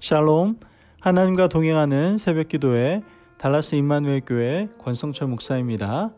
샬롬, 하나님과 동행하는 새벽기도회 달라스 임마누엘 교회 권성철 목사입니다.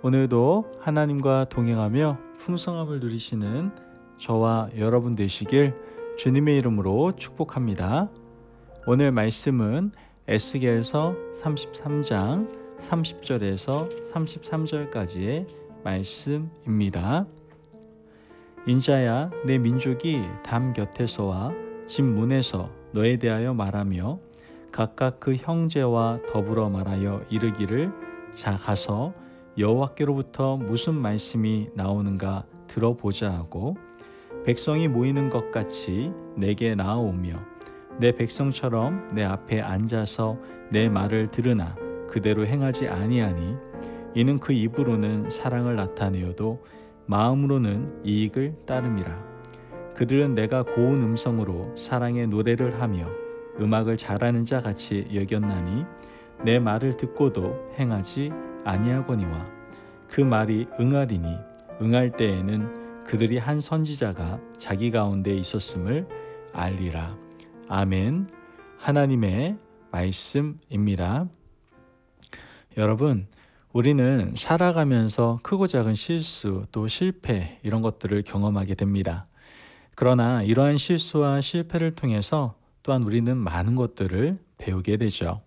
오늘도 하나님과 동행하며 풍성함을 누리시는 저와 여러분 되시길 주님의 이름으로 축복합니다. 오늘 말씀은 에스겔서 33장 30절에서 33절까지의 말씀입니다. 인자야, 내 민족이 담 곁에서와 집 문에서 너에 대하여 말하며 각각 그 형제와 더불어 말하여 이르기를, 자 가서 여호와께로부터 무슨 말씀이 나오는가 들어보자 하고, 백성이 모이는 것 같이 내게 나아오며 내 백성처럼 내 앞에 앉아서 내 말을 들으나 그대로 행하지 아니하니, 이는 그 입으로는 사랑을 나타내어도 마음으로는 이익을 따름이라. 그들은 내가 고운 음성으로 사랑의 노래를 하며 음악을 잘하는 자 같이 여겼나니, 내 말을 듣고도 행하지 아니하거니와 그 말이 응하리니, 응할 때에는 그들이 한 선지자가 자기 가운데 있었음을 알리라. 아멘. 하나님의 말씀입니다. 여러분, 우리는 살아가면서 크고 작은 실수 또 실패 이런 것들을 경험하게 됩니다. 그러나 이러한 실수와 실패를 통해서 또한 우리는 많은 것들을 배우게 되죠.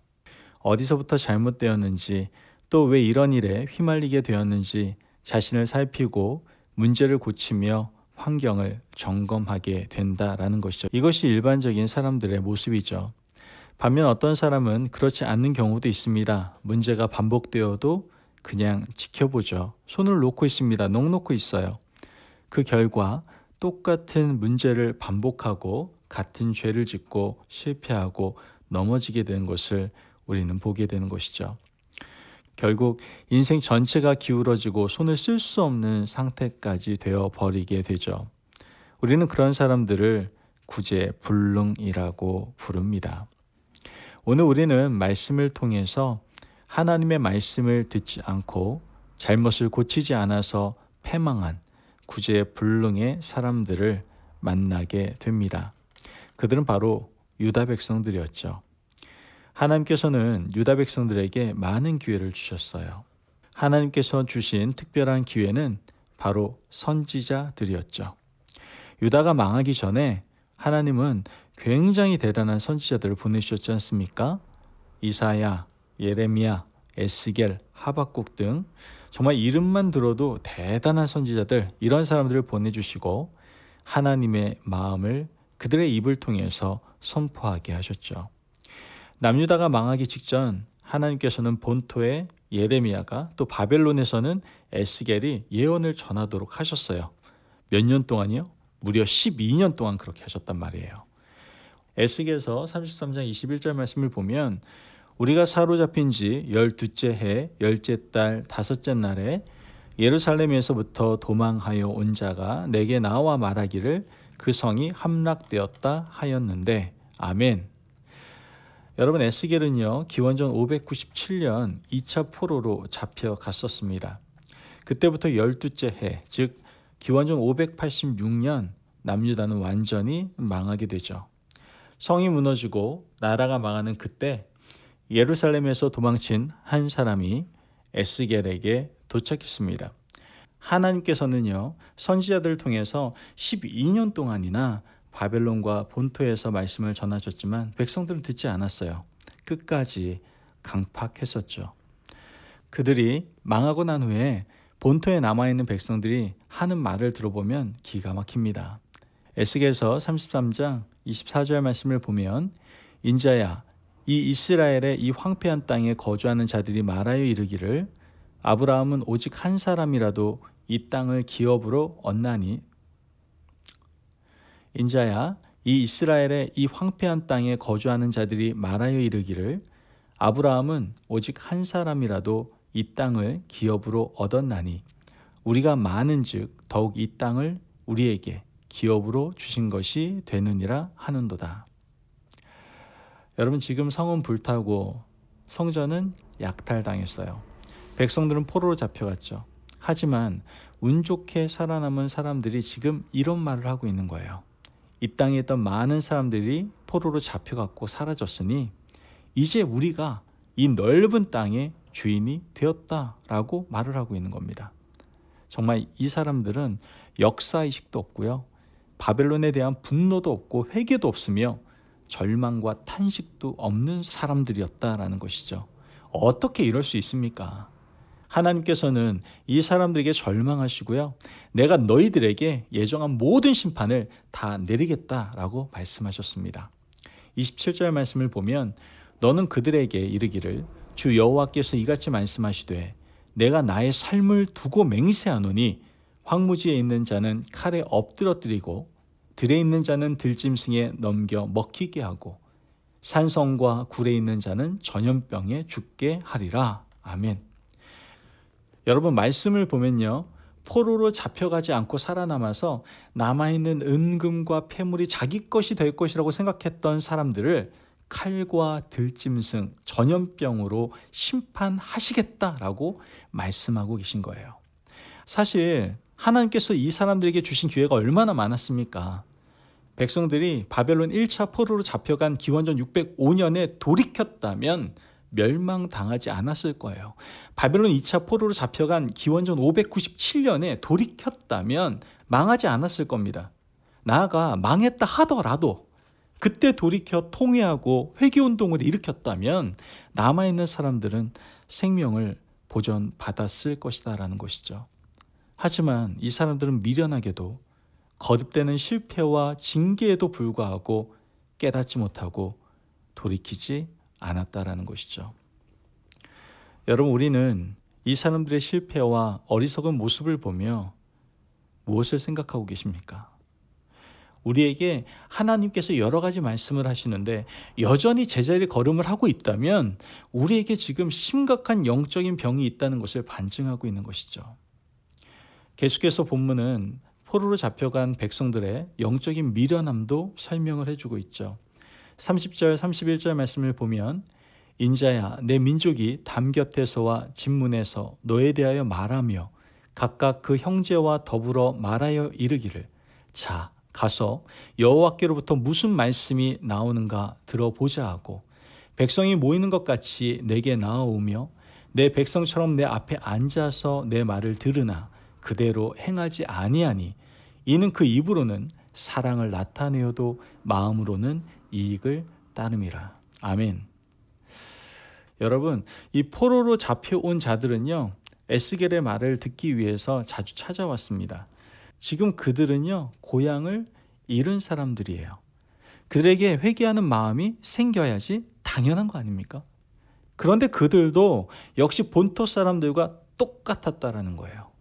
어디서부터 잘못되었는지, 또 왜 이런 일에 휘말리게 되었는지 자신을 살피고 문제를 고치며 환경을 점검하게 된다라는 것이죠. 이것이 일반적인 사람들의 모습이죠. 반면 어떤 사람은 그렇지 않는 경우도 있습니다. 문제가 반복되어도 그냥 지켜보죠. 손을 놓고 있습니다. 넋놓고 있어요. 그 결과 똑같은 문제를 반복하고 같은 죄를 짓고 실패하고 넘어지게 되는 것을 우리는 보게 되는 것이죠. 결국 인생 전체가 기울어지고 손을 쓸 수 없는 상태까지 되어 버리게 되죠. 우리는 그런 사람들을 구제불능이라고 부릅니다. 오늘 우리는 말씀을 통해서 하나님의 말씀을 듣지 않고 잘못을 고치지 않아서 패망한 구제불능의 사람들을 만나게 됩니다. 그들은 바로 유다 백성들이었죠. 하나님께서는 유다 백성들에게 많은 기회를 주셨어요. 하나님께서 주신 특별한 기회는 바로 선지자들이었죠. 유다가 망하기 전에 하나님은 굉장히 대단한 선지자들을 보내주셨지 않습니까? 이사야, 예레미야, 에스겔, 하박국 등 정말 이름만 들어도 대단한 선지자들, 이런 사람들을 보내주시고 하나님의 마음을 그들의 입을 통해서 선포하게 하셨죠. 남유다가 망하기 직전 하나님께서는 본토의 예레미야가, 또 바벨론에서는 에스겔이 예언을 전하도록 하셨어요. 몇 년 동안이요? 무려 12년 동안 그렇게 하셨단 말이에요. 에스겔서 33장 21절 말씀을 보면, 우리가 사로잡힌 지 12째 해 10째 달 5째 날에 예루살렘에서부터 도망하여 온 자가 내게 나와 말하기를, 그 성이 함락되었다 하였는데. 아멘. 여러분, 에스겔은요, 기원전 597년 2차 포로로 잡혀갔었습니다. 그때부터 12째 해, 즉 기원전 586년 남유다는 완전히 망하게 되죠. 성이 무너지고 나라가 망하는 그때 예루살렘에서 도망친 한 사람이 에스겔에게 도착했습니다. 하나님께서는요, 선지자들을 통해서 12년 동안이나 바벨론과 본토에서 말씀을 전하셨지만 백성들은 듣지 않았어요. 끝까지 강팍했었죠. 그들이 망하고 난 후에 본토에 남아있는 백성들이 하는 말을 들어보면 기가 막힙니다. 에스겔서 33장 24절 말씀을 보면, 인자야, 이 이스라엘의 이 황폐한 땅에 거주하는 자들이 말하여 이르기를, 아브라함은 오직 한 사람이라도 이 땅을 기업으로 얻나니. 인자야, 이 이스라엘의 이 황폐한 땅에 거주하는 자들이 말하여 이르기를, 아브라함은 오직 한 사람이라도 이 땅을 기업으로 얻었나니, 우리가 많은즉 더욱 이 땅을 우리에게 기업으로 주신 것이 되느니라 하는도다. 여러분, 지금 성은 불타고 성전은 약탈당했어요. 백성들은 포로로 잡혀갔죠. 하지만 운 좋게 살아남은 사람들이 지금 이런 말을 하고 있는 거예요. 이 땅에 있던 많은 사람들이 포로로 잡혀갔고 사라졌으니 이제 우리가 이 넓은 땅의 주인이 되었다라고 말을 하고 있는 겁니다. 정말 이 사람들은 역사의식도 없고요. 바벨론에 대한 분노도 없고 회개도 없으며 절망과 탄식도 없는 사람들이었다라는 것이죠. 어떻게 이럴 수 있습니까? 하나님께서는 이 사람들에게 절망하시고요. 내가 너희들에게 예정한 모든 심판을 다 내리겠다라고 말씀하셨습니다. 27절 말씀을 보면 너는 그들에게 이르기를 주 여호와께서 이같이 말씀하시되 내가 나의 삶을 두고 맹세하노니 황무지에 있는 자는 칼에 엎드러뜨리고 들에 있는 자는 들짐승에 넘겨 먹히게 하고 산성과 굴에 있는 자는 전염병에 죽게 하리라. 아멘. 여러분 말씀을 보면요. 포로로 잡혀가지 않고 살아남아서 남아있는 은금과 폐물이 자기 것이 될 것이라고 생각했던 사람들을 칼과 들짐승, 전염병으로 심판하시겠다라고 말씀하고 계신 거예요. 사실 하나님께서 이 사람들에게 주신 기회가 얼마나 많았습니까? 백성들이 바벨론 1차 포로로 잡혀간 기원전 605년에 돌이켰다면 멸망당하지 않았을 거예요. 바벨론 2차 포로로 잡혀간 기원전 597년에 돌이켰다면 망하지 않았을 겁니다. 나아가 망했다 하더라도 그때 돌이켜 통회하고 회개운동을 일으켰다면 남아있는 사람들은 생명을 보전받았을 것이다라는 것이죠. 하지만 이 사람들은 미련하게도 거듭되는 실패와 징계에도 불구하고 깨닫지 못하고 돌이키지 않았다라는 것이죠. 여러분 우리는 이 사람들의 실패와 어리석은 모습을 보며 무엇을 생각하고 계십니까? 우리에게 하나님께서 여러 가지 말씀을 하시는데 여전히 제자리 걸음을 하고 있다면 우리에게 지금 심각한 영적인 병이 있다는 것을 반증하고 있는 것이죠. 계속해서 본문은 포로로 잡혀간 백성들의 영적인 미련함도 설명을 해주고 있죠. 30절, 31절 말씀을 보면 인자야 내 민족이 담 곁에서와 집 문에서 너에 대하여 말하며 각각 그 형제와 더불어 말하여 이르기를 자 가서 여호와께로부터 무슨 말씀이 나오는가 들어보자 하고 백성이 모이는 것 같이 내게 나아오며 내 백성처럼 내 앞에 앉아서 내 말을 들으나 그대로 행하지 아니하니 이는 그 입으로는 사랑을 나타내어도 마음으로는 이익을 따름이라. 아멘. 여러분 이 포로로 잡혀온 자들은요 에스겔의 말을 듣기 위해서 자주 찾아왔습니다. 지금 그들은요 고향을 잃은 사람들이에요. 그들에게 회개하는 마음이 생겨야지 당연한 거 아닙니까? 그런데 그들도 역시 본토 사람들과 똑같았다라는 거예요.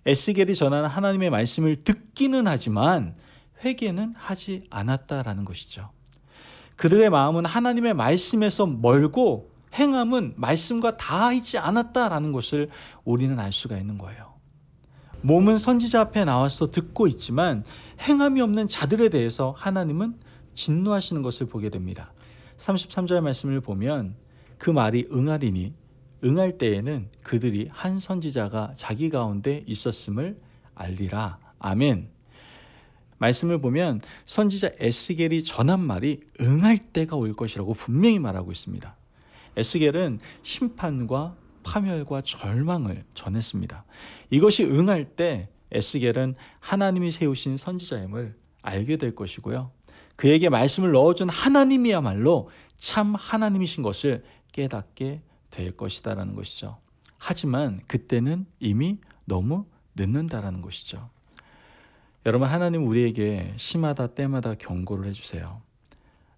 에스겔이 전하는 하나님의 말씀을 듣기는 하지만 회개는 하지 않았다라는 것이죠. 그들의 마음은 하나님의 말씀에서 멀고 행함은 말씀과 닿지 않았다라는 것을 우리는 알 수가 있는 거예요. 몸은 선지자 앞에 나와서 듣고 있지만 행함이 없는 자들에 대해서 하나님은 진노하시는 것을 보게 됩니다. 33절 말씀을 보면 그 말이 응하리니 응할 때에는 그들이 한 선지자가 자기 가운데 있었음을 알리라. 아멘. 말씀을 보면 선지자 에스겔이 전한 말이 응할 때가 올 것이라고 분명히 말하고 있습니다. 에스겔은 심판과 파멸과 절망을 전했습니다. 이것이 응할 때 에스겔은 하나님이 세우신 선지자임을 알게 될 것이고요. 그에게 말씀을 넣어준 하나님이야말로 참 하나님이신 것을 깨닫게 될 것이다라는 것이죠. 하지만 그때는 이미 너무 늦는다라는 것이죠. 여러분 하나님 우리에게 시마다 때마다 경고를 해주세요.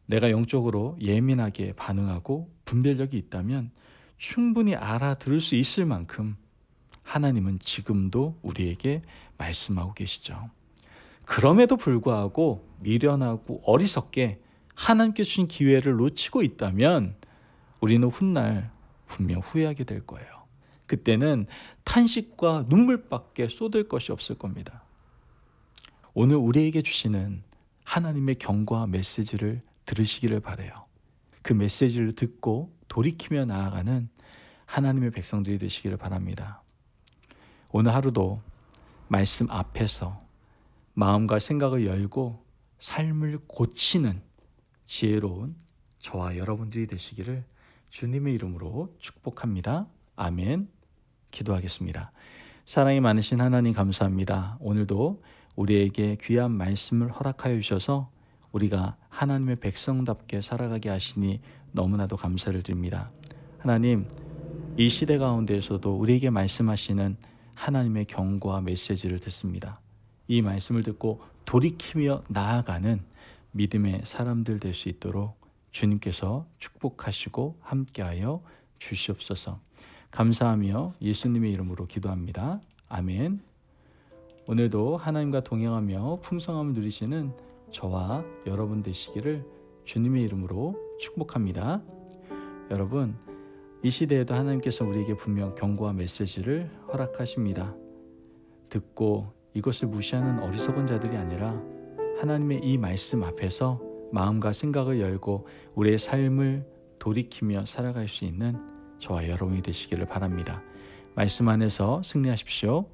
내가 영적으로 예민하게 반응하고 분별력이 있다면 충분히 알아들을 수 있을 만큼 하나님은 지금도 우리에게 말씀하고 계시죠. 그럼에도 불구하고 미련하고 어리석게 하나님께 주신 기회를 놓치고 있다면 우리는 훗날 분명 후회하게 될 거예요. 그때는 탄식과 눈물밖에 쏟을 것이 없을 겁니다. 오늘 우리에게 주시는 하나님의 경고와 메시지를 들으시기를 바라요. 그 메시지를 듣고 돌이키며 나아가는 하나님의 백성들이 되시기를 바랍니다. 오늘 하루도 말씀 앞에서 마음과 생각을 열고 삶을 고치는 지혜로운 저와 여러분들이 되시기를 주님의 이름으로 축복합니다. 아멘. 기도하겠습니다. 사랑이 많으신 하나님 감사합니다. 오늘도 우리에게 귀한 말씀을 허락하여 주셔서 우리가 하나님의 백성답게 살아가게 하시니 너무나도 감사를 드립니다. 하나님, 이 시대 가운데에서도 우리에게 말씀하시는 하나님의 경고와 메시지를 듣습니다. 이 말씀을 듣고 돌이키며 나아가는 믿음의 사람들 될 수 있도록 주님께서 축복하시고 함께하여 주시옵소서. 감사하며 예수님의 이름으로 기도합니다. 아멘. 오늘도 하나님과 동행하며 풍성함을 누리시는 저와 여러분 되시기를 주님의 이름으로 축복합니다. 여러분, 이 시대에도 하나님께서 우리에게 분명 경고와 메시지를 허락하십니다. 듣고 이것을 무시하는 어리석은 자들이 아니라 하나님의 이 말씀 앞에서 마음과 생각을 열고 우리의 삶을 돌이키며 살아갈 수 있는 저와 여러분이 되시기를 바랍니다. 말씀 안에서 승리하십시오.